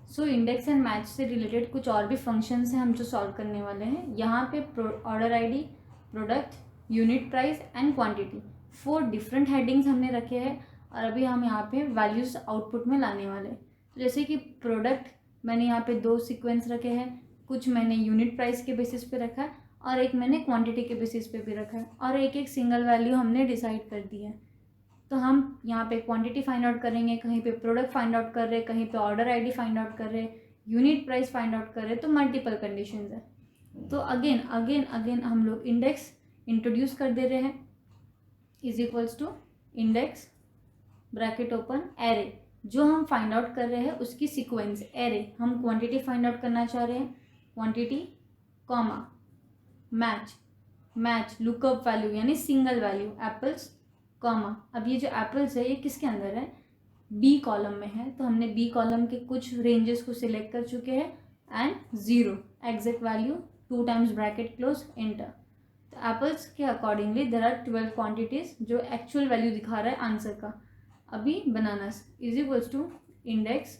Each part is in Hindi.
सो इंडेक्स एंड मैच से रिलेटेड कुछ और भी फंक्शंस हैं हम जो सॉल्व करने वाले हैं। यहाँ पे order ID, product, unit price and quantity, 4 different headings हमने रखे हैं और अभी हम यहाँ पे वैल्यूज आउटपुट में लाने वाले हैं। तो जैसे कि प्रोडक्ट मैंने यहाँ पे 2 सीक्वेंस रखे हैं, कुछ मैंने यूनिट प्राइस के बेसिस पे रखा है और एक मैंने क्वांटिटी के बेसिस पे भी रखा है और एक एक सिंगल वैल्यू हमने डिसाइड कर दी है। तो हम यहाँ पे क्वांटिटी फाइंड आउट करेंगे, कहीं पे प्रोडक्ट फाइंड आउट कर रहे, कहीं पे ऑर्डर आईडी फाइंड आउट कर रहे, यूनिट प्राइस फाइंड आउट कर रहे, तो मल्टीपल कंडीशंस है। तो अगेन हम लोग इंडेक्स इंट्रोड्यूस कर दे रहे हैं, is equals to index bracket open array, जो हम फाइंड आउट कर रहे हैं उसकी सीक्वेंस एरे। हम क्वांटिटी फाइंड आउट करना चाह रहे हैं, quantity comma match lookup value यानी सिंगल वैल्यू एप्पल्स कॉमा। अब ये जो एप्पल्स है ये किसके अंदर है, बी कॉलम में है, तो हमने बी कॉलम के कुछ रेंजेस को सिलेक्ट कर चुके हैं and 0 exact value 2 times bracket close enter. तो एप्पल्स के अकॉर्डिंगली देयर आर 12 क्वांटिटीज जो एक्चुअल वैल्यू दिखा रहा है आंसर का। अभी bananas is equals to index,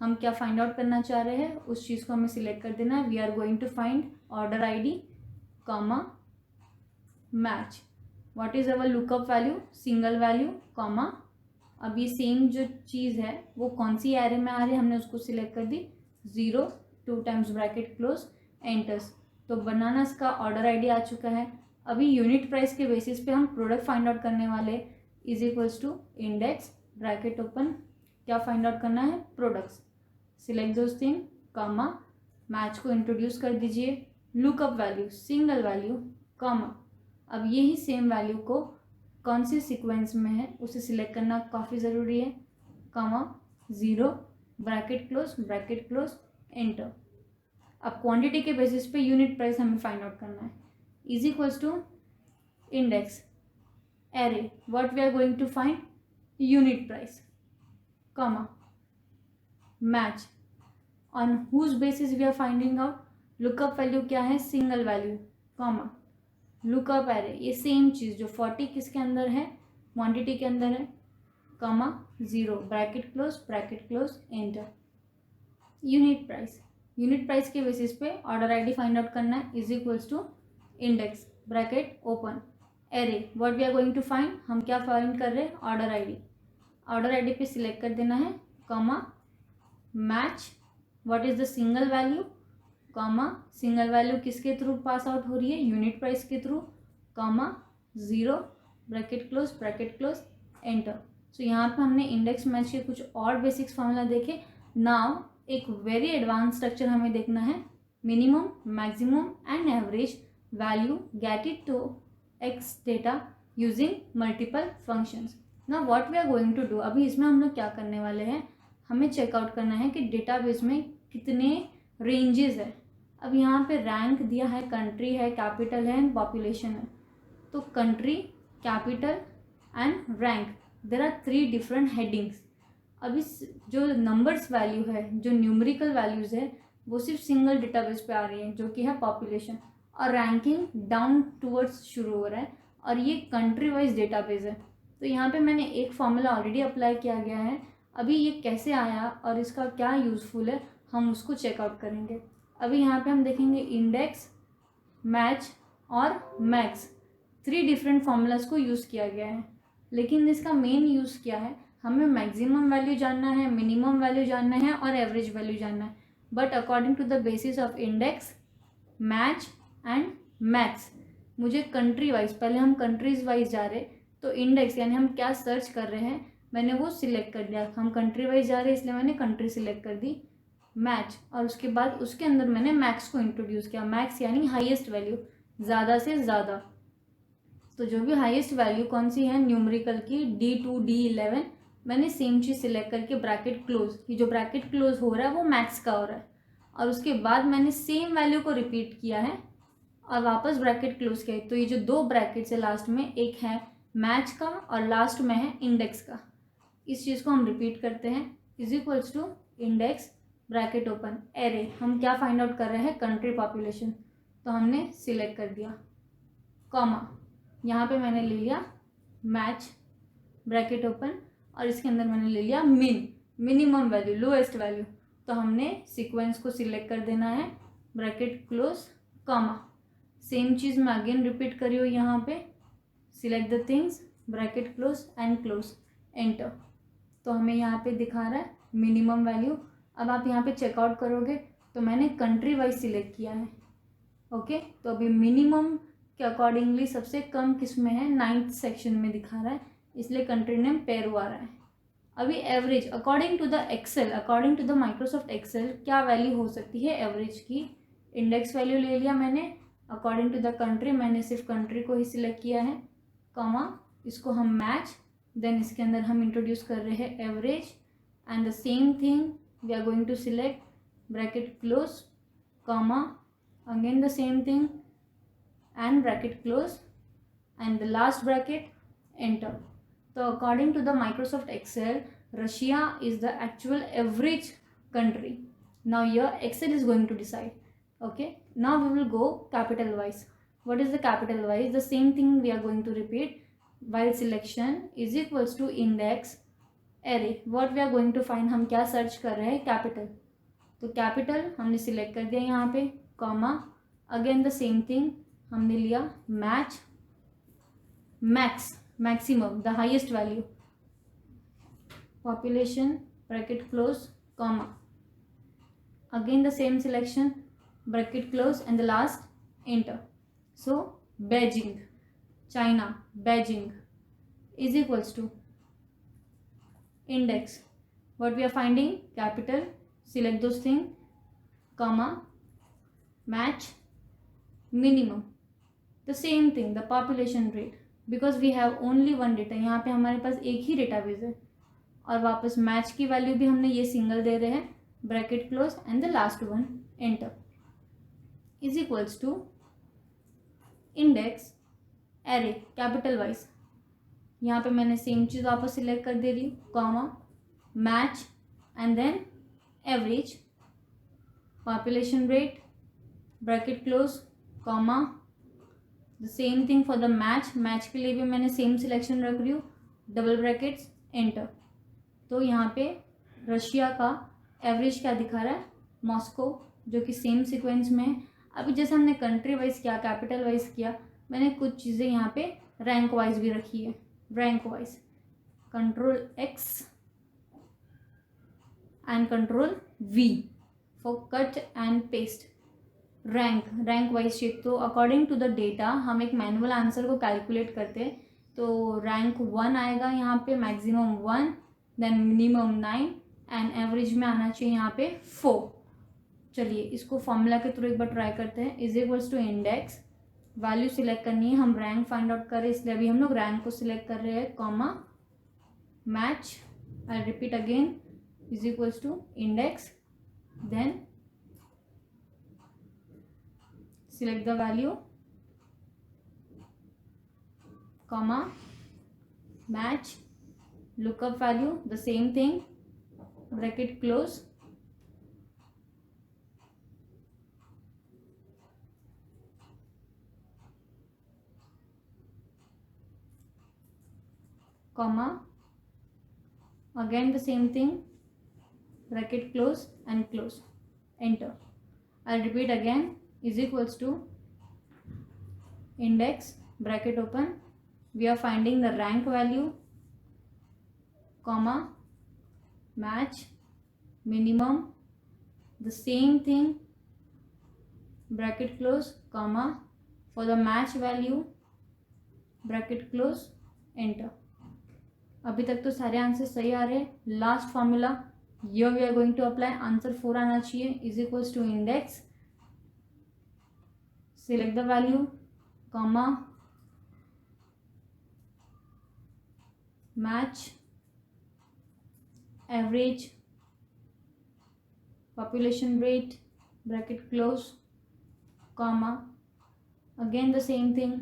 हम क्या फाइंड आउट करना चाह रहे हैं उस चीज़ को हमें सिलेक्ट कर देना है। We are going to find order ID comma match, what is our lookup value, single value comma. अब ये सेम जो चीज़ है वो कौन सी एरे में आ रही है हमने उसको सिलेक्ट कर दी, 0 2 टाइम्स ब्रैकेट क्लोज एंटर्स। तो बनानास का ऑर्डर आईडी आ चुका है। अभी यूनिट प्राइस के बेसिस पे हम प्रोडक्ट फाइंड आउट करने वाले, is equals to index bracket open, क्या फाइंड आउट करना है, products, select those thing comma, match को इंट्रोड्यूस कर दीजिए, lookup value single value comma. अब यही सेम वैल्यू को कौन सी सीक्वेंस में है उसे सिलेक्ट करना काफ़ी ज़रूरी है, कॉमा 0 ब्रैकेट क्लोज एंटर। अब क्वांटिटी के बेसिस पे यूनिट प्राइस हमें फाइंड आउट करना है, is equals to index array, what we are going to find, unit price comma match, on whose basis we are finding out, lookup value क्या है, single value comma lookup array, ये सेम चीज़ जो 40 किसके अंदर है, क्वांटिटी के अंदर है, comma 0 bracket close enter. Unit price के बेसिस पे ऑर्डर आईडी फाइंड आउट करना है, is equals to index bracket open array, what we are going to find, हम क्या फाइंड कर रहे हैं, ऑर्डर आईडी पे सिलेक्ट कर देना है, comma match, what is the single value comma, single value किसके थ्रू पास आउट हो रही है, यूनिट प्राइस के through comma 0 bracket close enter. So यहाँ पे हमने इंडेक्स मैच के कुछ और बेसिक्स फॉर्मूला देखे। नाउ एक वेरी एडवांस स्ट्रक्चर हमें देखना है, minimum maximum and average value get it to X data using multiple functions. Now what we are going to do, अभी इसमें हम लोग क्या करने वाले हैं, हमें चेकआउट करना है कि डेटाबेस में कितने रेंजेस है। अब यहाँ पे रैंक दिया है, कंट्री है, कैपिटल है एंड पॉपुलेशन है। तो country, capital and rank, there are 3 different headings. अब इस जो नंबर्स वैल्यू है, जो न्यूमेरिकल वैल्यूज़ है, वो सिर्फ सिंगल डेटाबेस पे आ रही है जो कि है पॉपुलेशन, और रैंकिंग डाउन टूवर्ड्स शुरू हो रहा है और ये कंट्री वाइज डेटाबेस है। तो यहाँ पे मैंने एक फॉर्मूला ऑलरेडी अप्लाई किया गया है, अभी ये कैसे आया और इसका क्या यूज़फुल है हम उसको चेकआउट करेंगे। अभी यहाँ पे हम देखेंगे इंडेक्स, मैच और मैक्स, 3 डिफरेंट फार्मूलाज को यूज़ किया गया है, लेकिन इसका मेन यूज़ क्या है, हमें मैक्सिमम वैल्यू जानना है, मिनिमम वैल्यू जानना है और एवरेज वैल्यू जानना है। But according to the basis of index, match and max, मुझे कंट्री वाइज, पहले हम कंट्रीज वाइज जा रहे, तो इंडेक्स यानी हम क्या सर्च कर रहे हैं मैंने वो सिलेक्ट कर दिया, हम कंट्री वाइज जा रहे हैं इसलिए मैंने कंट्री सिलेक्ट कर दी, मैच, और उसके बाद उसके अंदर मैंने मैक्स को इंट्रोड्यूस किया। मैक्स यानी हाईएस्ट वैल्यू, ज़्यादा से ज़्यादा। तो जो भी हाईएस्ट वैल्यू कौन सी है न्यूमेरिकल की, D2 D11, मैंने सेम चीज़ सिलेक्ट करके ब्रैकेट क्लोज, ये जो ब्रैकेट क्लोज हो रहा है वो मैक्स का हो रहा है, और उसके बाद मैंने सेम वैल्यू को रिपीट किया है और वापस ब्रैकेट क्लोज किया है। तो ये जो 2 ब्रैकेट्स है लास्ट में, एक है मैच का और लास्ट में है इंडेक्स का, इस चीज़ को हम रिपीट करते हैं, is equals to index bracket open array, हम क्या फाइंड आउट कर रहे हैं, कंट्री पॉपुलेशन, तो हमने सिलेक्ट कर दिया, कॉमा यहाँ पे मैंने ले लिया मैच ब्रैकेट ओपन और इसके अंदर मैंने ले लिया मिनिमम वैल्यू, लोएस्ट वैल्यू, तो हमने सीक्वेंस को सिलेक्ट कर देना है, ब्रैकेट क्लोज कॉमा। सेम चीज़ मैं अगेन रिपीट करी हूँ यहाँ पे, select the things, bracket close and close, enter. तो हमें यहाँ पे दिखा रहा है मिनिमम वैल्यू। अब आप यहाँ पे चेकआउट करोगे तो मैंने कंट्री वाइज सिलेक्ट किया है, ओके। तो अभी मिनिमम के अकॉर्डिंगली सबसे कम किस में है, 9th सेक्शन में दिखा रहा है, इसलिए कंट्री नेम पेरू आ रहा है। अभी average according to the Excel, according to the Microsoft Excel क्या वैल्यू हो सकती है एवरेज की। इंडेक्स वैल्यू ले लिया मैंने, अकॉर्डिंग टू द कंट्री मैंने सिर्फ कंट्री को ही सिलेक्ट किया है, कॉमा, इसको हम मैच, देन इसके अंदर हम इंट्रोड्यूस कर रहे हैं average and the same thing we are going to select, bracket close comma, again the same thing and bracket close and the last bracket, enter. So according to the Microsoft Excel, Russia is the actual average country. Now here Excel is going to decide, okay. Now we will go capital wise. What is the capital wise? The same thing we are going to repeat, while selection is equals to index array. What we are going to find, हम क्या सर्च कर रहे हैं, कैपिटल। तो कैपिटल हमने सिलेक्ट कर दिया यहाँ पे, comma, again the same thing हमने लिया match, max, maximum, the highest value, population, bracket close comma, again the same selection, bracket close and the last, enter. So Beijing, China, Beijing is equals to index, what we are finding, capital, select those thing, comma, match, minimum, the same thing, the population rate, because we have only one data, यहाँ पे हमारे पास एक ही डेटाबेस है, और वापस मैच की वैल्यू भी हमने ये सिंगल दे रहे हैं, bracket close and the last one, enter, is equals to index array capital wise. यहाँ पे मैंने सेम चीज़ वापस सिलेक्ट कर दे रही हूँ, comma, match and then average, population rate, bracket close comma, the same thing for the match, match के लिए भी मैंने सेम सिलेक्शन रख रही हूँ, डबल ब्रैकेट्स, एंटर। तो यहाँ पे रशिया का एवरेज क्या दिखा रहा है, मॉस्को, जो कि सेम सीक्वेंस में है। अभी जैसे हमने कंट्री वाइज किया, कैपिटल वाइज किया, मैंने कुछ चीज़ें यहाँ पे रैंक वाइज भी रखी है, rank wise, control X and control V for cut and paste, rank wise shape. तो अकॉर्डिंग टू द डेटा हम एक मैनुअल आंसर को कैलकुलेट करते हैं, तो रैंक 1 आएगा यहाँ पे, maximum 1, then minimum 9 and average में आना चाहिए यहाँ पे 4। चलिए इसको फॉर्मूला के थ्रू एक बार ट्राई करते हैं, is equals to index, value select करनी है, हम रैंक फाइंड आउट कर रहे हैं इसलिए अभी हम लोग रैंक को सिलेक्ट कर रहे हैं, comma, match, I repeat again, is equals to index, then select the value, comma, match, lookup value, the same thing, bracket close, comma, again the same thing, bracket close and close, enter. I'll repeat again, is equals to index, bracket open, we are finding the rank value, comma, match, minimum, the same thing, bracket close, comma, for the match value, bracket close, enter. अभी तक तो सारे आंसर सही आ रहे हैं। Last formula, here we are going to apply, answer 4 आना चाहिए, is equals to index, select the value, comma, match, average, population rate, bracket close, comma, again the same thing,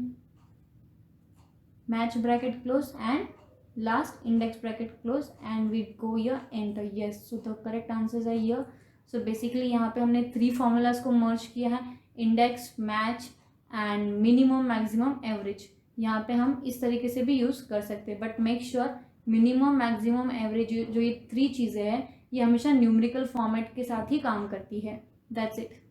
match, bracket close, and last index, bracket close, and we go here, enter. Yes, so the correct answers are here. So basically यहाँ पे हमने 3 formulas को merge किया है, index, match and minimum, maximum, average. यहाँ पे हम इस तरीके से भी यूज़ कर सकते हैं, but make sure minimum, maximum, average जो ये 3 चीज़ें हैं ये हमेशा न्यूमेरिकल फॉर्मेट के साथ ही काम करती है। That's it.